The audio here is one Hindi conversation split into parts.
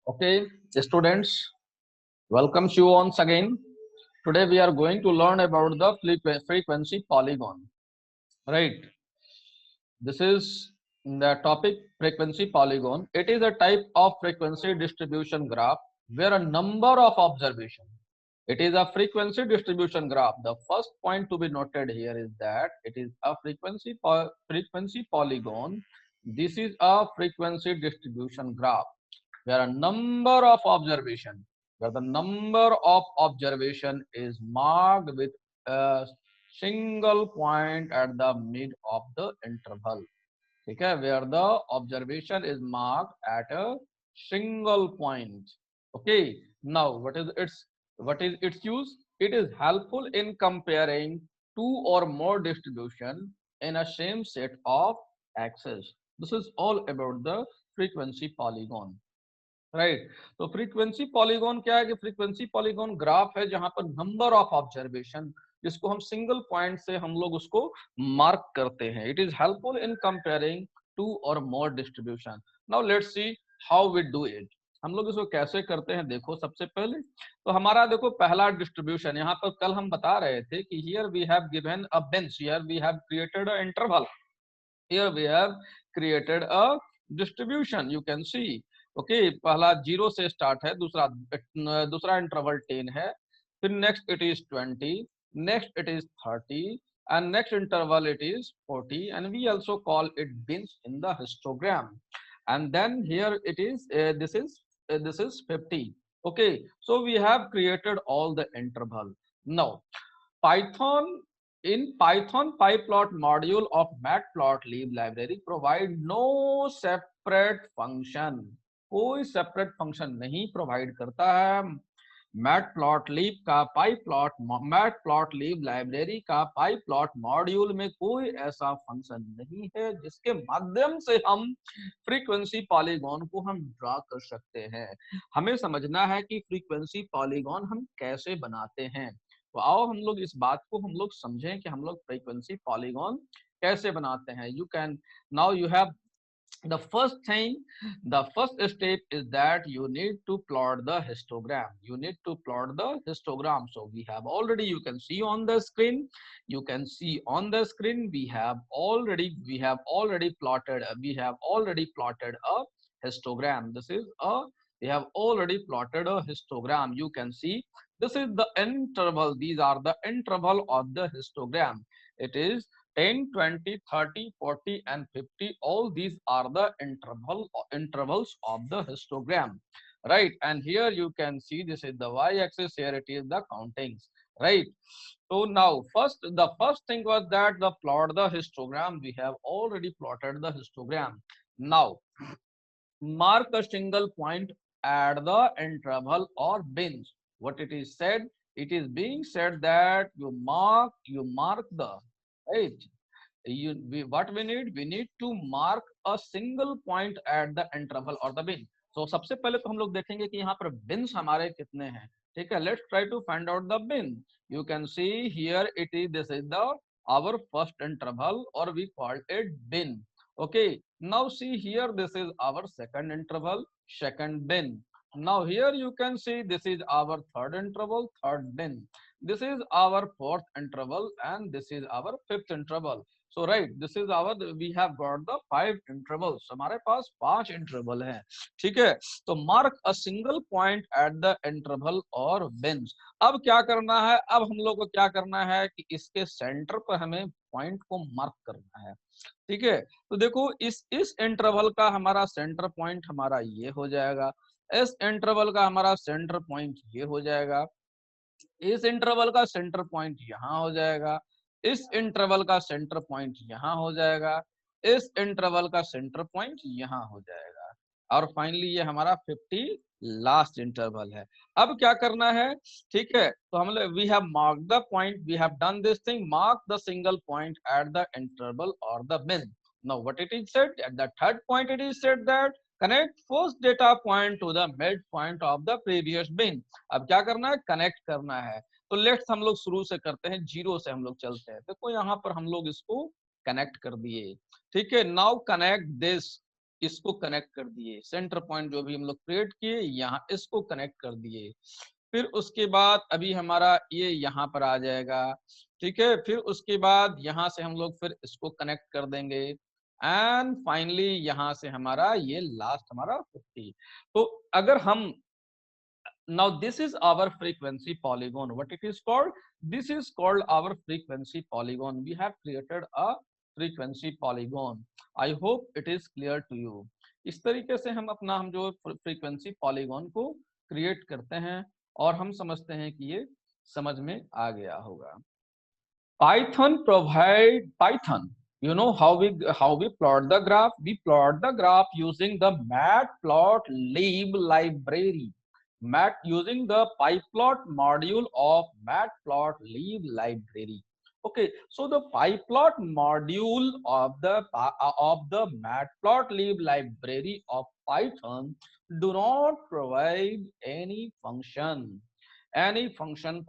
Okay, students, welcomes you once again. Today we are going to learn about the frequency polygon. Right. This is the topic frequency polygon. It is a type of frequency distribution graph where a number of observations. It is a frequency distribution graph. The first point to be noted here is that it is a frequency polygon. This is a frequency distribution graph where a number of observation where the number of observation is marked with a single point at the mid of the interval. Okay, where the observation is marked at a single point. Okay, now what is its use? It is helpful in comparing two or more distribution in a same set of axes. This is all about the frequency polygon. Right तो फ्रीक्वेंसी पॉलीगॉन क्या है कि फ्रीक्वेंसी पॉलीगॉन ग्राफ है जहां पर नंबर ऑफ ऑब्जर्वेशन जिसको हम सिंगल पॉइंट से हम लोग उसको मार्क करते हैं. It is helpful in comparing two और more distribution. Now let's see how we do it. हम लोग इसको कैसे करते हैं. देखो सबसे पहले तो हमारा देखो पहला डिस्ट्रीब्यूशन यहाँ पर कल हम बता रहे थे कि here we have given a bench, here we have created a interval, here we have created a distribution. You can see okay, पहला 0 से स्टार्ट है, दूसरा इंटरवल 10 है, फिर next it is 20, next it is 30 and next interval it is 40 and we also call it bins in the histogram. And then here it is this is 50. Okay, so we have created all the interval. Now Python in Python PyPlot module of Matplotlib library provide no separate function. कोई separate function नहीं provide करता है. Matplotlib का Matplotlib library का PyPlot module में कोई ऐसा function नहीं है जिसके माध्यम से हम frequency polygon को हम draw कर सकते हैं. हमें समझना है कि frequency polygon हम कैसे बनाते हैं. तो आओ हम लोग इस बात को हम लोग समझें कि हम लोग फ्रीक्वेंसी पॉलीगॉन कैसे बनाते हैं. You can now you have the first thing, the first step is that you need to plot the histogram. You need to plot the histogram. So we have already, you can see on the screen, you can see on the screen we have already plotted a histogram. This is a we have already plotted a histogram. You can see this is the interval. These are the interval of the histogram. It is 10, 20, 30, 40 and 50. All these are the intervals of the histogram, right? And here you can see this is the y-axis, here it is the countings, right? So now the first thing was that the plot the histogram. We have already plotted the histogram. Now mark a single point at the interval or bins. What it is said? It is being said that you mark the right. What we need to mark a single point at the interval or the bin. So सबसे पहले तो हम लोग देखेंगे कि यहाँ पर bins हमारे कितने हैं. ठीक है, let's try to find out the bin. You can see here it is, this is the our first interval or we call it bin. Okay, now see here, this is our second interval, second bin. Now here you can see this is our third interval, third bin. This is our fourth interval and this is our fifth interval. So right, this is our, we have got the 5 intervals. हमारे पास 5 interval हैं. ठीक है, तो mark a single point at the interval or bins. अब क्या करना है, अब हम लोग को क्या करना है कि इसके सेंटर पर हमें पॉइंट को मार्क करना है. ठीक है, तो देखो इस इंटरवल का हमारा सेंटर पॉइंट हमारा ये हो जाएगा, इस इंटरवल का हमारा सेंटर पॉइंट ये हो जाएगा, इस इंटरवल का सेंटर पॉइंट यहाँ हो जाएगा, इस इंटरवल का सेंटर पॉइंट यहाँ हो जाएगा, इस इंटरवल का सेंटर पॉइंट यहाँ हो जाएगा और फाइनली ये हमारा 50 लास्ट इंटरवल है. अब क्या करना है, ठीक है, तो हम लोग we have mark the point, we have done this thing, mark the single point at the interval और the bin. Now what it is said at the third point, it is said that connect first data point to the mid point of the previous bin. अब क्या करना है, कनेक्ट करना है. तो लेट्स हम लोग शुरू से करते हैं, 0 से हम लोग चलते हैं. देखो यहाँ पर हम लोग इसको कनेक्ट कर दिए. ठीक है, नाउ कनेक्ट दिस. इसको कनेक्ट कर दिए, सेंटर पॉइंट जो भी हम लोग क्रिएट किए यहाँ इसको कनेक्ट कर दिए, फिर उसके बाद अभी हमारा ये यहाँ पर आ जाएगा, ठीक है। फिर उसके बाद यहाँ से हम लोग फिर इसको कनेक्ट कर देंगे एंड फाइनली यहाँ से हमारा ये लास्ट हमारा 50। तो अगर हम now this is our frequency polygon, what it is called, this is called our frequency polygon. We have created a frequency polygon. I hope it is clear to you. इस तरीके से हम जो frequency polygon को create करते हैं और हम समझते हैं कि ये समझ में आ गया होगा। Python, you know how we plot the graph. We plot the graph using the matplotlib library, using the pyplot module of matplotlib library. Okay, so the pyplot module of the matplotlib library of Python do not provide any function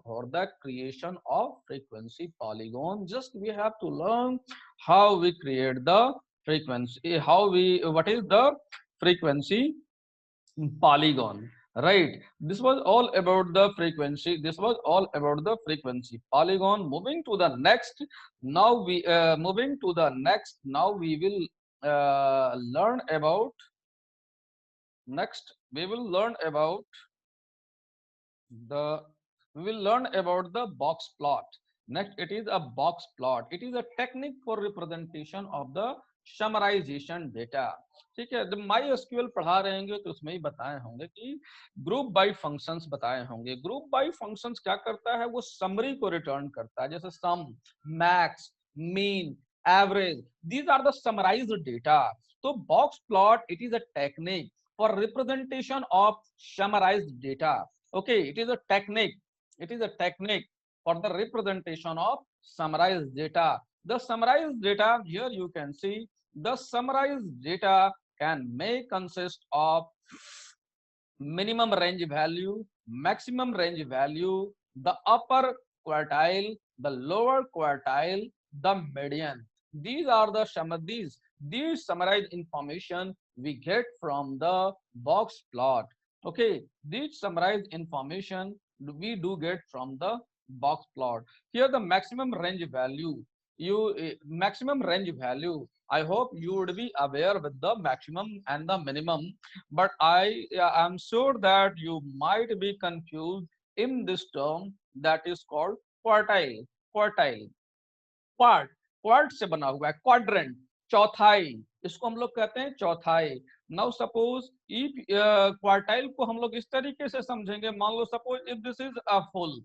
for the creation of frequency polygon. Just we have to learn how we create the frequency, what is the frequency polygon, right? This was all about the frequency. This was all about the frequency polygon. Moving to the next. Now we moving to the next. Now we will learn about next. We will learn about the box plot. Next, it is a box plot. It is a technique for representation of the summarization data. ठीक है, जब MySQL पढ़ा रहेंगे तो उसमें ही बताए होंगे कि ग्रुप बाय फंक्शंस बताए होंगे। ग्रुप बाय फंक्शंस क्या करता है, वो समरी को रिटर्न करता है, जैसे sum, max, mean, average, these are the summarised data. तो box plot it is a technique for representation of summarised data. Okay, it is a technique for the representation of summarized data. The summarized data, here you can see the summarized data may consist of minimum range value, maximum range value, the upper quartile, the lower quartile, the median. These are the these summarized information we get from the box plot. Okay, this summarized information we do get from the box plot. Here the maximum range value, maximum range value, I hope you would be aware with the maximum and the minimum, but I am sure that you might be confused in this term that is called quartile. Quart से बना हुआ है, क्वाड्रेंट, चौथाई, इसको हम लोग कहते हैं चौथाई। नाउ सपोज इफ क्वार्टाइल को हम लोग इस तरीके से समझेंगे, मान लो suppose if this is a full,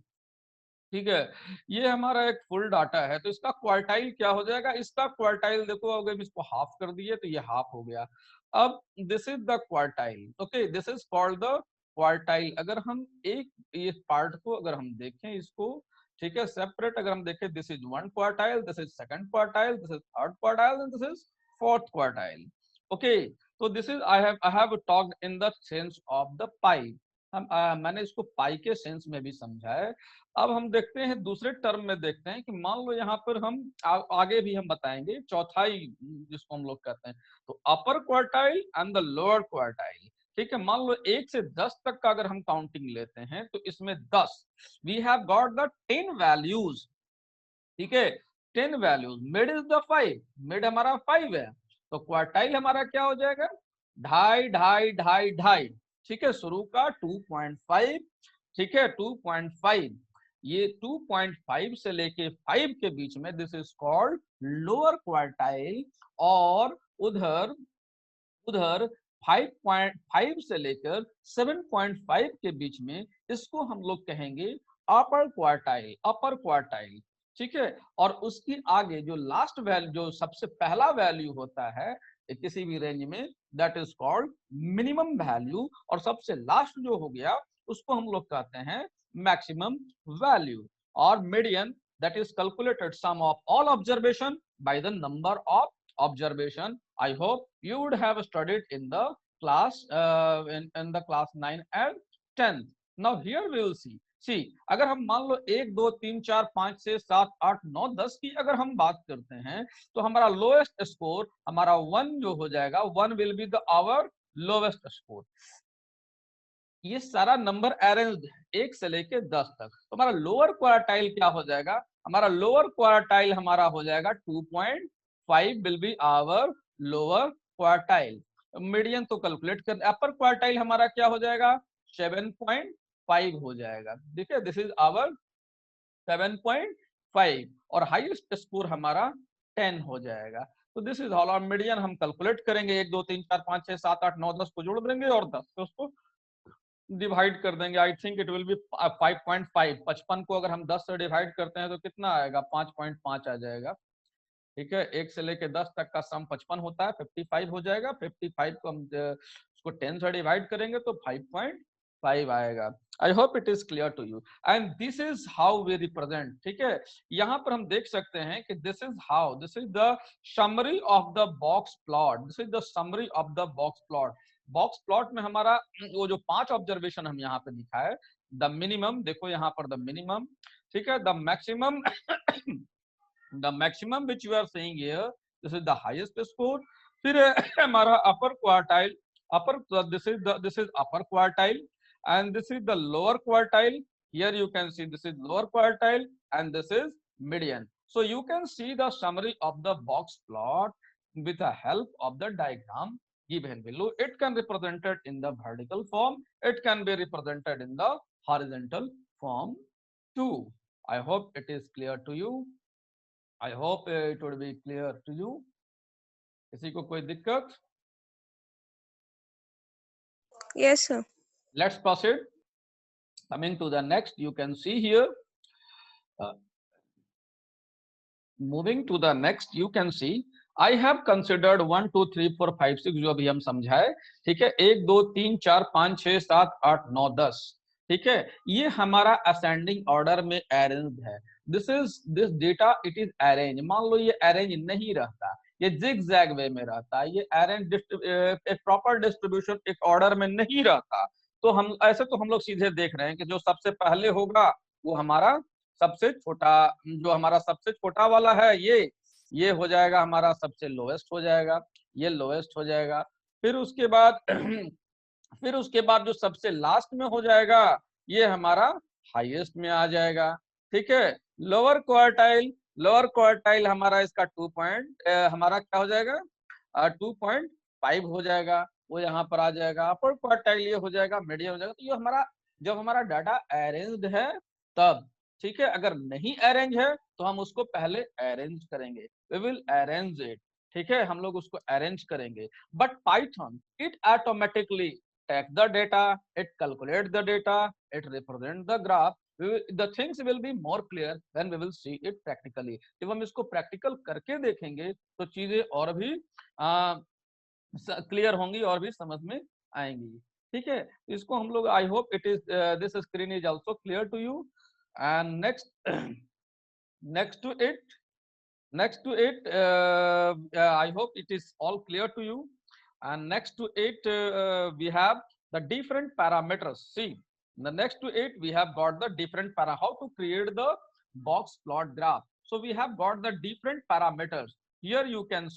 ठीक है, ये हमारा एक फुल डाटा है, तो इसका क्वार्टाइल क्या हो जाएगा, इसका क्वार्टाइल देखो अगर इसको हाफ कर दिए तो ये हाफ हो गया। अब this is the quartile, okay, this is called the quartile. अगर हम एक इस पार्ट को अगर हम देखें इसको, ठीक है, सेपरेट अगर हम देखें, this is one quartile, this is second quartile, this is third quartile and this is fourth quartile. Okay, तो this is I have talked in the sense of the pie. मैंने इसको पाई के सेंस में भी समझा है। अब हम देखते हैं दूसरे टर्म में, देखते हैं कि मान लो यहाँ पर हम आगे भी हम बताएंगे चौथाई जिसको हम लोग कहते हैं, तो अपर quartile and the lower quartile. ठीक है, मान लो 1 से 10 तक का अगर हम काउंटिंग लेते हैं तो इसमें 10, we have got the 10 values. ठीक है, 10 values, mid is the 5, mid हमारा 5 है, तो क्वार्टाइल हमारा क्या हो जाएगा, ढाई ढाई ढाई ढाई। ठीक है, शुरू का 2.5, ठीक है 2.5, ये 2.5 से लेके 5 के बीच में this is called lower quartile, और उधर 5.5 से लेकर 7.5 के बीच में इसको हम लोग कहेंगे अपर क्वार्टाइल। ठीक है, और उसकी आगे जो लास्ट वैल्यू, जो सबसे पहला वैल्यू होता है किसी भी रेंज में, that is called minimum value, और सबसे लास्ट जो हो गया उसको हम लोग कहते हैं मैक्सिमम वैल्यू। और median, that is calculated sum of all observation by the number of observation. I hope you would have studied in the class in the class 9 and 10. Now here we will see सी अगर हम मान लो 1 2 3 4 5 6 7 8 9 10 की अगर हम बात करते हैं तो हमारा लोएस्ट स्कोर हमारा 1 जो हो जाएगा, 1 will be the our lowest score. ये सारा नंबर अरेंज्ड है 1 से लेके 10 तक। तो हमारा लोअर क्वार्टाइल क्या हो जाएगा, हमारा लोअर क्वार्टाइल हमारा हो जाएगा 2.5 will be our lower quartile. Median तो कैलकुलेट कर, अपर क्वार्टाइल हमारा क्या हो जाएगा 7.5 हो जाएगा। देखिए दिस इज आवर 7.5 और हाईएस्ट स्कोर हमारा 10 हो जाएगा। तो दिस इज ऑल। और मीडियन हम कैलकुलेट करेंगे 1 2 3 4 5 6 7 8 9 10 को जोड़ देंगे और 10 से उसको डिवाइड कर देंगे। I think it will be 5.5। 55 को अगर हम 10 से डिवाइड करते हैं तो कितना आएगा, 5.5 आ जाएगा। ठीक है, 1 से लेके 10 तक का सम 55 होता है, 55 हो जाएगा। 55 को हम उसको 10 से डिवाइड करेंगे तो 5.5 आएगा। I hope it is clear to you and this is how we represent. ठीक है, यहाँ पर हम देख सकते हैं कि this is how, this is the summary of the box plot, this is the summary of the box plot. Box plot में हमारा वो जो 5 ऑब्जर्वेशन हम यहाँ पे लिखा है, द मिनिमम, देखो यहाँ पर द मिनिमम, ठीक है, the maximum, the maximum which you are seeing here, this is the highest score। फिर हमारा upper quartile, this is upper quartile and this is the lower quartile। Here you can see this is lower quartile and this is median। So you can see the summary of the box plot with the help of the diagram given below। It can be represented in the vertical form, it can be represented in the horizontal form too। I hope it is clear to you। I hope it would be clear to you। किसी को कोई दिक्कत? Yes, sir. Let's proceed। Coming to the next, you can see here, moving to the next, you can see I have considered 1 2 3 4 5 6 जो अभी हम समझाए। ठीक है, 1 2 3 4 5 6 7 8 9 10। ठीक है, ये हमारा असेंडिंग ऑर्डर में अरेंज्ड है। This data it is arrange. मान लो ये अरेंज नहीं रहता, ये जिग जैग वे में रहता है, ये अरेंज एक प्रॉपर डिस्ट्रीब्यूशन एक ऑर्डर में नहीं रहता, तो हम ऐसे तो हम लोग सीधे देख रहे हैं कि जो सबसे पहले होगा वो हमारा सबसे छोटा, जो हमारा सबसे छोटा वाला है ये हो जाएगा हमारा सबसे लोएस्ट हो जाएगा, ये लोएस्ट हो जाएगा। फिर उसके बाद फिर उसके बाद जो सबसे लास्ट में हो जाएगा ये हमारा हाईएस्ट में आ जाएगा। ठीक है, लोअर क्वार्टाइल हमारा इसका हमारा क्या हो जाएगा 2.5 हो जाएगा, वो यहाँ पर आ जाएगा। अपर क्वार्टाइल ये हो जाएगा, मीडियम हो जाएगा। तो ये हमारा जब हमारा डाटा अरेंज्ड है तब। ठीक है, अगर नहीं अरेंज है तो हम उसको पहले अरेंज करेंगे, वी विल अरेंज इट। ठीक है, हम लोग उसको अरेंज करेंगे। But Python it automatically take the data, it calculate the data, it represent the graph। The things will be more clear when we will see it practically। जब हम इसको प्रैक्टिकल करके देखेंगे तो चीजें और भी क्लियर होंगी और भी समझ में आएंगी। ठीक है, इसको हम लोग I hope it is this screen is also clear to you and next to it I hope it is all clear to you। and next to it we have the different parameters। See, the next to it we have got the different how to create the box plot graph। so we have got the different parameters। here you can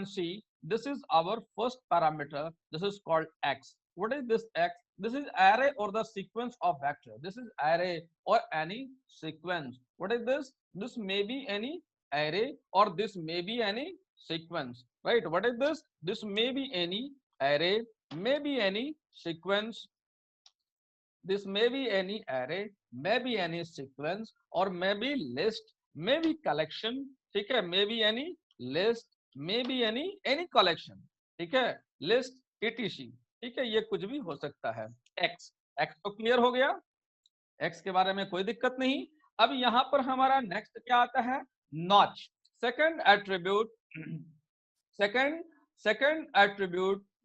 see this is our first parameter, this is called x। what is this x? This is array or the sequence of vector, this is array or any sequence। what is this? This may be any array or this may be any sequence, right? what is this? This may be any array, may be any sequence, this may be any array, may be any sequence or may be list, may be collection। ठीक है, may be any list, may be any collection। ठीक है, list etc। ठीक है, ये कुछ भी हो सकता है। x तो क्लियर हो गया, x के बारे में कोई दिक्कत नहीं। अब यहाँ पर हमारा नेक्स्ट क्या आता है, notch. Second attribute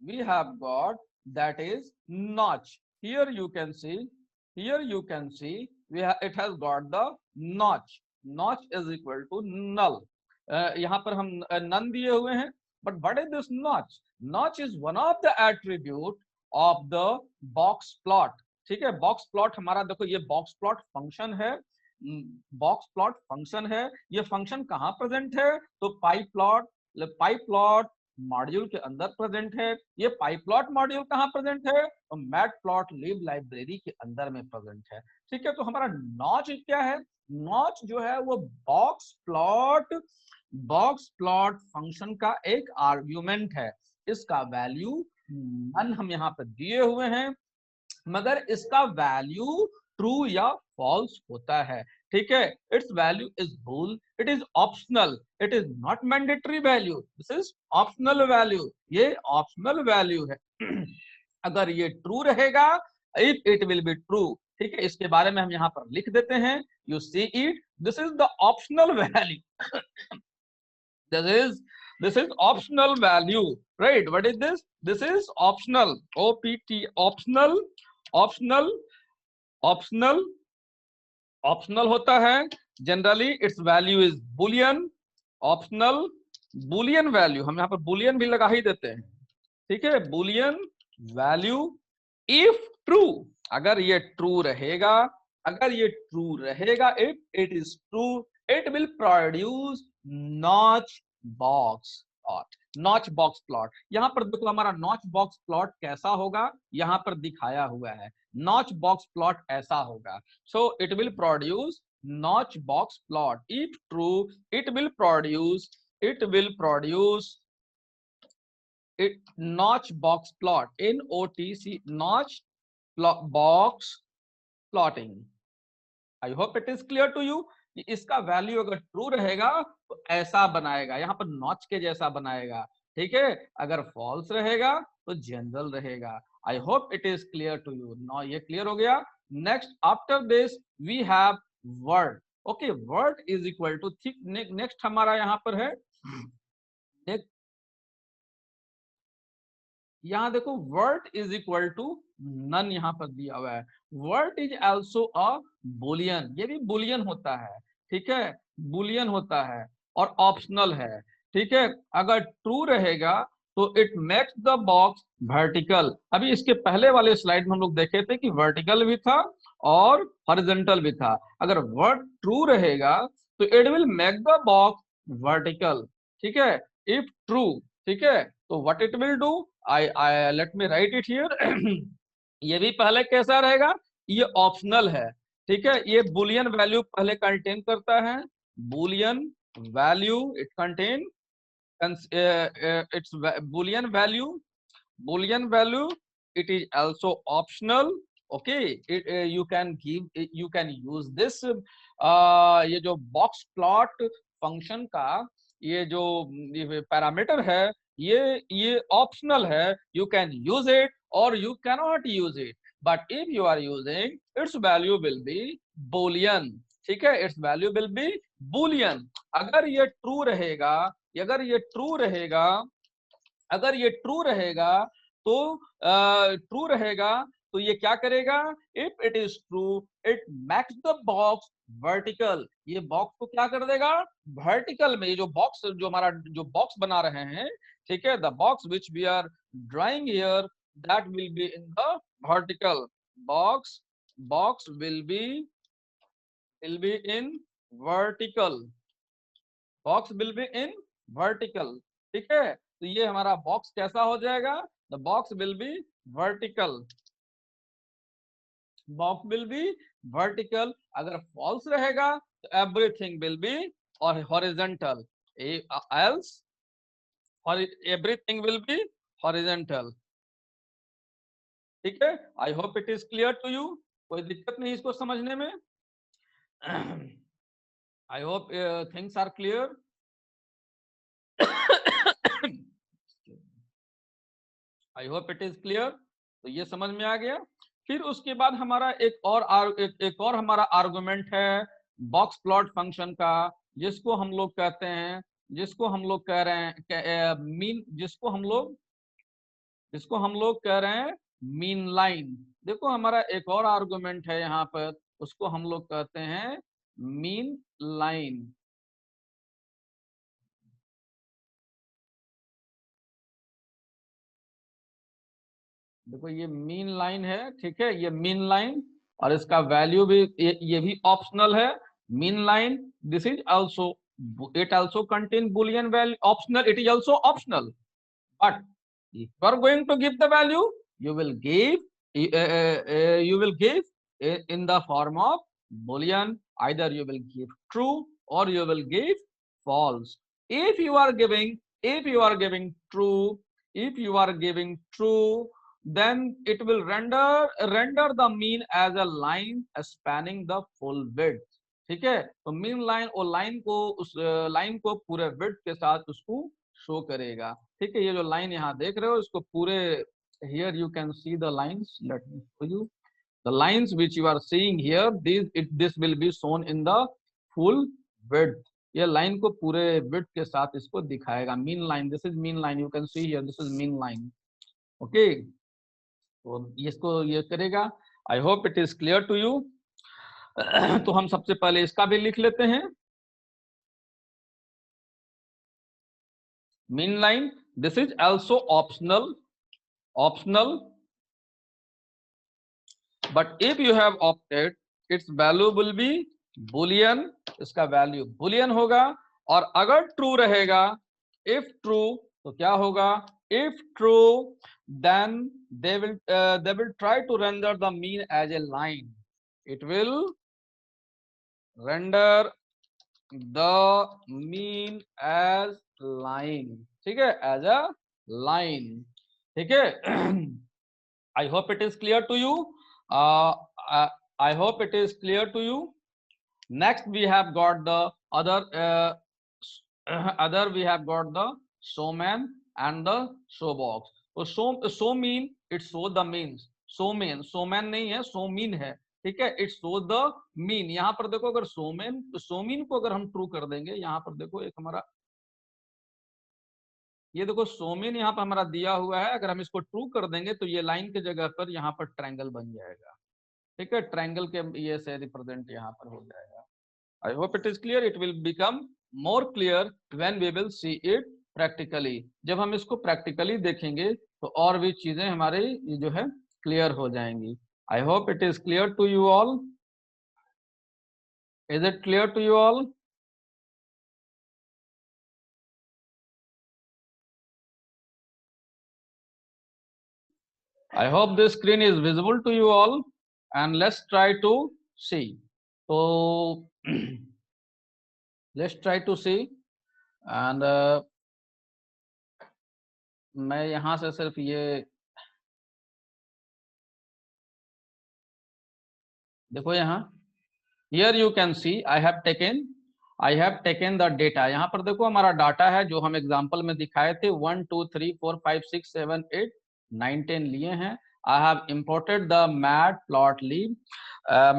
we have got that is notch। here you can see it has got the notch is equal to null। यहाँ पर हम none दिए हुए हैं, but what is this notch? Notch is one of the attribute of the box plot। ठीक है। बॉक्स प्लॉट हमारा देखो ये बॉक्स प्लॉट फंक्शन है, बॉक्स प्लॉट फंक्शन है। ये फंक्शन कहाँ प्रेजेंट है? तो पाई प्लॉट मॉड्यूल के अंदर प्रेजेंट है। ये पाई प्लॉट मॉड्यूल कहाँ प्रेजेंट है? तो मैट प्लॉट लिब लाइब्रेरी के अंदर में प्रेजेंट है। ठीक है, तो हमारा नॉच क्या है? नॉच जो है वो बॉक्स प्लॉट फंक्शन का एक आर्ग्यूमेंट है। इसका वैल्यू नन हम यहाँ पर दिए हुए हैं, मगर इसका वैल्यू ट्रू या फॉल्स होता है। ठीक है, its value is bull, it is optional, it is not mandatory value, this is optional value, ये ऑप्शनल वैल्यू है। अगर ये ट्रू रहेगा, if it will be true, ठीक है, इसके बारे में हम यहाँ पर लिख देते हैं, you see it, this is the optional value. this is optional value, right? What is this? This is optional, opt, optional, optional, optional, optional होता है generally, it's value is Boolean, optional, Boolean value, हम यहाँ पर बुलियन भी लगा ही देते हैं। ठीक है, बुलियन वैल्यू इफ ट्रू, अगर ये ट्रू रहेगा, अगर ये ट्रू रहेगा, if it is true, it will produce notch box plot. Notch box plot, यहां पर देखो हमारा नॉच बॉक्स प्लॉट कैसा होगा, यहां पर दिखाया हुआ है। नॉच बॉक्स प्लॉट ऐसा होगा, so it will produce notch box plot, if true it will produce it notch box plot, NOTC, notch box plotting. I hope it is clear to you कि इसका वैल्यू अगर ट्रू रहेगा तो ऐसा बनाएगा, यहाँ पर नॉच के जैसा बनाएगा। ठीक है, अगर फॉल्स रहेगा तो जनरल रहेगा। I hope it is clear to you. Now ये क्लियर हो गया। Next after this we have word. Okay, word is equal to, next हमारा यहाँ पर है, यहाँ देखो word is equal to none, यहाँ पर दिया हुआ है। Word is also a boolean, ये भी बुलियन होता है। ठीक है, बुलियन होता है और ऑप्शनल है। ठीक है, अगर ट्रू रहेगा तो it makes the box vertical. अभी इसके पहले वाले स्लाइड में हम लोग देखे थे कि वर्टिकल भी था और हॉरिजॉन्टल भी था। अगर वर्ड ट्रू रहेगा तो it will make the box vertical. ठीक है, इफ ट्रू, ठीक है, तो what it will do, I let me right it here. ये भी पहले कैसा रहेगा, ये ऑप्शनल है। ठीक है, ये बुलियन वैल्यू पहले कंटेन करता है, Boolean value it contain, it's Boolean value, it is also optional. Okay, you can give, you can use this, ये जो बॉक्स प्लॉट फंक्शन का ये जो पैरामीटर है, ये ऑप्शनल है, यू कैन यूज इट और you cannot use it, but if you are using, its value will be boolean. ठीक है, its value will be boolean. अगर ये ट्रू रहेगा, अगर ये ट्रू रहेगा, अगर ये ट्रू रहेगा तो ट्रू रहेगा तो ये क्या करेगा, if it is true, it makes the box vertical, ये बॉक्स को क्या कर देगा, वर्टिकल में। ये जो बॉक्स, जो हमारा जो बॉक्स बना रहे हैं, ठीक है, the box which we are drawing here, that will be in the vertical box, box will be in vertical, box will be in vertical. ठीक है, तो ये हमारा बॉक्स कैसा हो जाएगा, the box will be vertical, box will be vertical. अगर फॉल्स रहेगा तो एवरीथिंग विल बी और हॉरिजॉन्टल, एल्स और एवरीथिंग विल बी हॉरिजॉन्टल। ठीक है, I hope it is clear to you, कोई दिक्कत नहीं इसको समझने में। I hope things are clear. I hope it is clear, तो ये समझ में आ गया। फिर उसके बाद हमारा एक और हमारा आर्गुमेंट है बॉक्स प्लॉट फंक्शन का, जिसको हम लोग कहते हैं, जिसको हम लोग कह रहे हैं मीन, जिसको हम लोग कह रहे हैं मीन लाइन। देखो हमारा एक और आर्गुमेंट है यहाँ पर, उसको हम लोग कहते हैं मीन लाइन। देखो ये मीन लाइन है, ठीक है, ये मीन लाइन, और इसका वैल्यू भी ये भी ऑप्शनल है। Mean line, this is also, it also contain Boolean value, optional, it is also optional, but if you are going to give the value, you will give you will give in the form of boolean. Either you will give true or you will give false. If you are giving, if you are giving true, if you are giving true, then it will render the mean as a line spanning the full width. ठीक है, तो मीन लाइन और लाइन को, उस लाइन को पूरे विड्थ के साथ उसको शो करेगा। ठीक है, ये जो लाइन यहाँ देख रहे हो इसको पूरे, here you can see the lines, let me show you the lines which you are seeing here, this will be shown in the full width। ये लाइन को पूरे विड्थ के साथ इसको दिखाएगा। Mean line, this is mean line, you can see here, this is mean line. Okay, तो इसको ये करेगा। I hope it is clear to you. तो हम सबसे पहले इसका भी लिख लेते हैं। Mean line, this is also optional, but if you have opted, its value will be boolean, इसका वैल्यू boolean होगा। और अगर true रहेगा, if true, तो क्या होगा, if true, then they will try to render the mean as a line, it will render the mean as line, ठीक है, as a line, ठीक है। I hope it is clear to you. I hope it is clear to you. Next we have got the other we have got the showman and the showbox. तो show mean, it show the means, showman नहीं है, show mean है, ठीक है, it show the mean। यहाँ पर देखो, अगर show mean को अगर हम ट्रू कर देंगे, यहाँ पर देखो एक हमारा, ये देखो सोमेन यहाँ पर हमारा दिया हुआ है, अगर हम इसको ट्रू कर देंगे तो ये लाइन के जगह पर यहाँ पर ट्रायंगल बन जाएगा। ठीक है, ट्रायंगल के ये से रिप्रेजेंट यहाँ पर हो जाएगा। I hope it is clear, it will become more clear when we will see it practically. जब हम इसको प्रैक्टिकली देखेंगे तो और भी चीजें हमारे ये जो है क्लियर हो जाएंगी। I hope it is clear to you all. Is it clear to you all? I hope this screen is visible to you all, and let's try to see. So let's try to see, and मैं यहाँ से सिर्फ ये देखो, यहाँ here you can see I have taken the data। यहाँ पर देखो हमारा डाटा है जो हम एग्जांपल में दिखाए थे, 1 2 3 4 5 6 7 8 9 10 लिए हैं। I have imported the matplotlib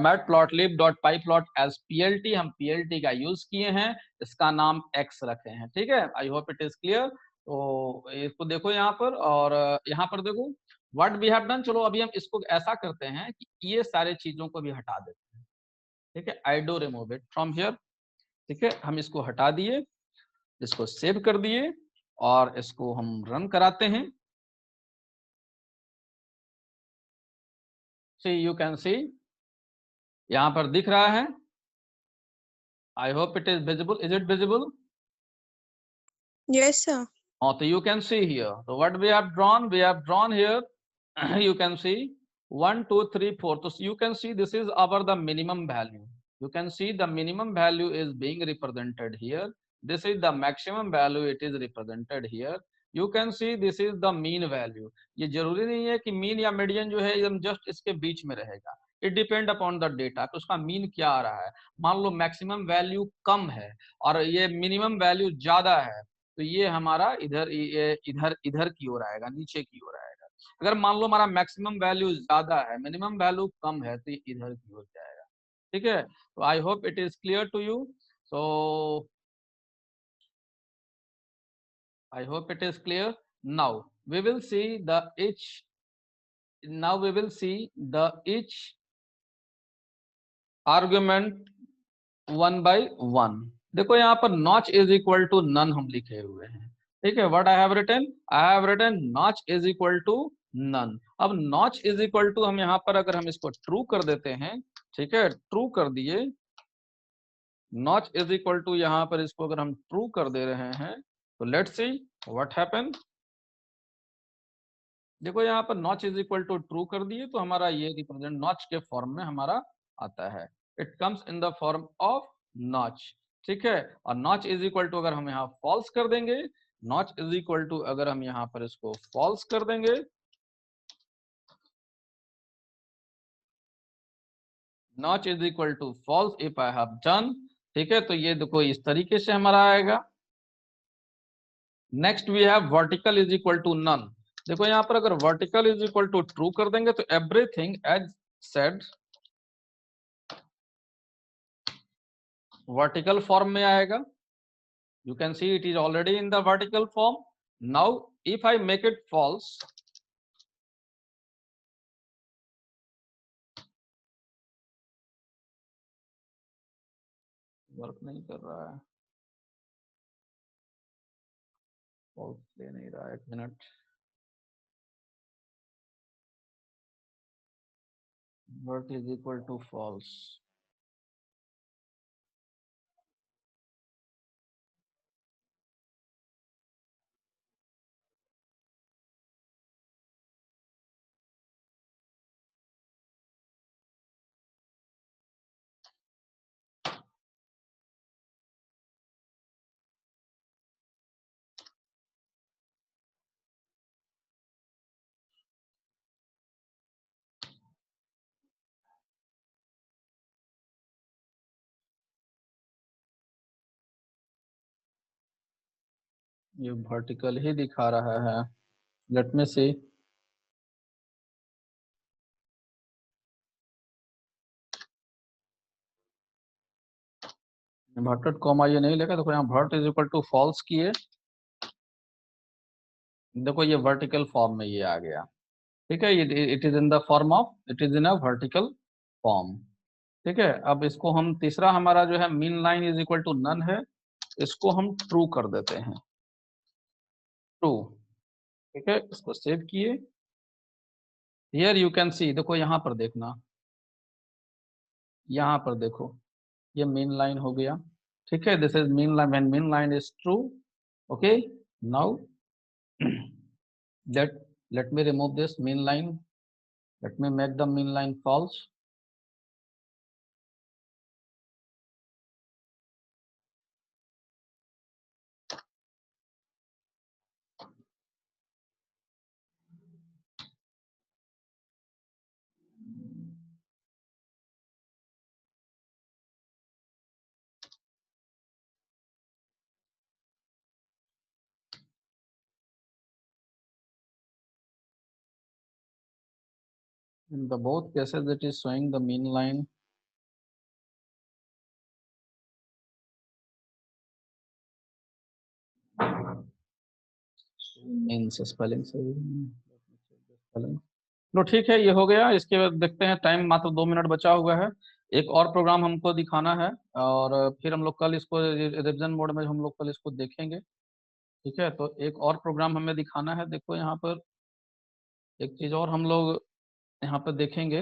matplotlib.pyplot as plt। हम plt का यूज किए हैं, इसका नाम x रखे हैं। ठीक है, I hope it is clear. तो इसको देखो यहाँ पर, और यहाँ पर देखो व्हाट वी हैव डन। चलो अभी हम इसको ऐसा करते हैं कि ये सारे चीजों को भी हटा देते हैं। ठीक है, I do remove it from here. ठीक है, हम इसको हटा दिए, इसको सेव कर दिए, और इसको हम रन कराते हैं। सी, यू कैन सी, यहाँ पर दिख रहा है। I hope it is visible. Is it visible? Yes, sir. Oh, so you can see here. So what we have drawn here, you can see 1 2 3 4। So you can see this is our the minimum value। You can see the minimum value is being represented here। This is the maximum value, it is represented here। You can see this is the mean value। ये जरूरी नहीं है कि मीन या मीडियन जो है एकदम जस्ट इसके बीच में रहेगा। It depend upon the data कि उसका मीन क्या आ रहा है। मान लो मैक्सिमम वैल्यू कम है और ये मिनिमम वैल्यू ज्यादा है, तो ये हमारा इधर इधर की ओर आएगा, नीचे की ओर आएगा। अगर मान लो हमारा मैक्सिमम वैल्यू ज्यादा है, मिनिमम वैल्यू कम है, तो ये इधर की ओर जाएगा। ठीक है, तो I hope it is clear to you. So I hope it is clear. Now we will see the each argument one by one. देखो यहाँ पर notch is equal to none हम लिखे हुए हैं। ठीक है, what I have written notch is equal to none. अब नॉच इज इक्वल टू हम यहाँ पर अगर हम इसको ट्रू कर देते हैं, ठीक है, ट्रू कर दिए, नॉच इज इक्वल टू यहाँ पर इसको अगर हम ट्रू कर दे रहे हैं तो लेट्स सी व्हाट हैपन। देखो यहाँ पर notch is equal to true कर दिए तो हमारा ये रिप्रेजेंट नॉच के फॉर्म में हमारा आता है, it comes in the form of notch, ठीक है। और नॉच इज इक्वल टू अगर हम यहाँ फॉल्स कर देंगे, नॉच इज इक्वल टू अगर हम यहाँ पर इसको फॉल्स कर देंगे, notch is equal to false if I have done, ठीक है। तो ये देखो इस तरीके से हमारा आएगा। Next we have vertical is equal to none. देखो यहाँ पर अगर vertical is equal to true कर देंगे तो everything as said vertical form में आएगा। You can see it is already in the vertical form. Now if I make it false, work नहीं कर रहा है, false ले नहीं रहा है, एक minute, vert is equal to false। ये वर्टिकल ही दिखा रहा है, let me see. Inverted comma ये नहीं लेगा, देखो यहाँ vert is equal to false किए, देखो ये वर्टिकल फॉर्म में ये आ गया, ठीक है। It is in the form of, it is in a vertical form, ठीक है। अब इसको हम तीसरा हमारा जो है mean line is equal to none है, इसको हम ट्रू कर देते हैं, ट्रू, ठीक है। इसको सेव किए, हियर यू कैन सी, देखो यहाँ पर देखना, यहाँ पर देखो ये मीन लाइन हो गया, ठीक है। This is mean line, when mean line is true, okay. Now let let me remove this mean line, let me make the mean line false। In the both cases it is showing the mean line, means spelling सही spelling। लो ठीक है, ये हो गया। इसके बाद देखते हैं, टाइम मात्र 2 मिनट बचा हुआ है, एक और प्रोग्राम हमको दिखाना है और फिर हम लोग कल इसको रिविजन मोड में हम लोग कल इसको देखेंगे, ठीक है। तो एक और प्रोग्राम हमें दिखाना है, देखो यहाँ पर एक चीज और हम लोग यहाँ पर देखेंगे,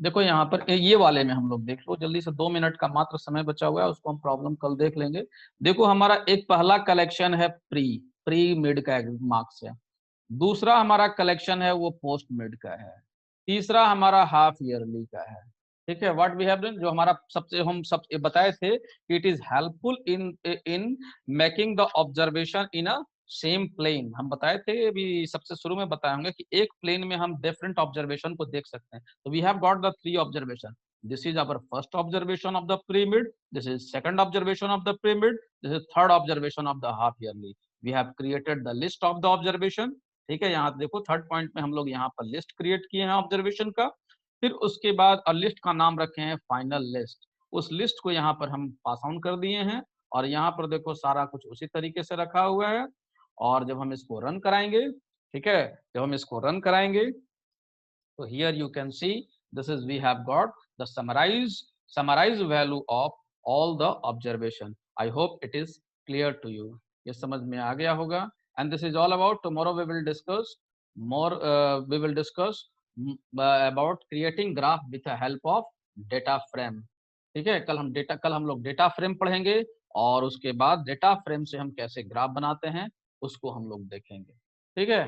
देखो यहाँ पर ये वाले में हम लोग देख लो जल्दी से, 2 मिनट का मात्र समय बचा हुआ है, उसको हम प्रॉब्लम कल देख लेंगे। देखो हमारा एक पहला कलेक्शन है प्री प्री मिड का मार्क्स है, दूसरा हमारा कलेक्शन है वो पोस्ट मिड का है, तीसरा हमारा हाफ ईयरली का है, ठीक है। व्हाट वी हैव डन, जो हमारा सबसे हम सब बताए थे कि it is helpful in in making the observation in a same plane, हम बताए थे अभी सबसे शुरू में बताए होंगे कि एक प्लेन में हम डिफरेंट ऑब्जर्वेशन को देख सकते हैं। तो we have got the 3 observation, this is our first observation of the pyramid, this is second observation of the pyramid, this is third observation of the half yearly। we have created the list of the observation, ठीक है। यहाँ देखो थर्ड पॉइंट में हम लोग यहाँ पर लिस्ट क्रिएट किए हैं ऑब्जर्वेशन का, फिर उसके बाद लिस्ट का नाम रखे हैं फाइनल लिस्ट, उस लिस्ट को यहाँ पर हम पास ऑन कर दिए हैं और यहाँ पर देखो सारा कुछ उसी तरीके से रखा हुआ है। और जब हम इसको रन कराएंगे, ठीक है, जब हम इसको रन कराएंगे तो here you can see this is we have got the summarized value of all the observation। I hope it is clear to you, ये समझ में आ गया होगा। and this is all about, tomorrow we will discuss more we will discuss about creating graph with the help of data frame। ठीक है, कल हम लोग डेटा फ्रेम पढ़ेंगे और उसके बाद डेटा फ्रेम से हम कैसे ग्राफ बनाते हैं उसको हम लोग देखेंगे। ठीक है।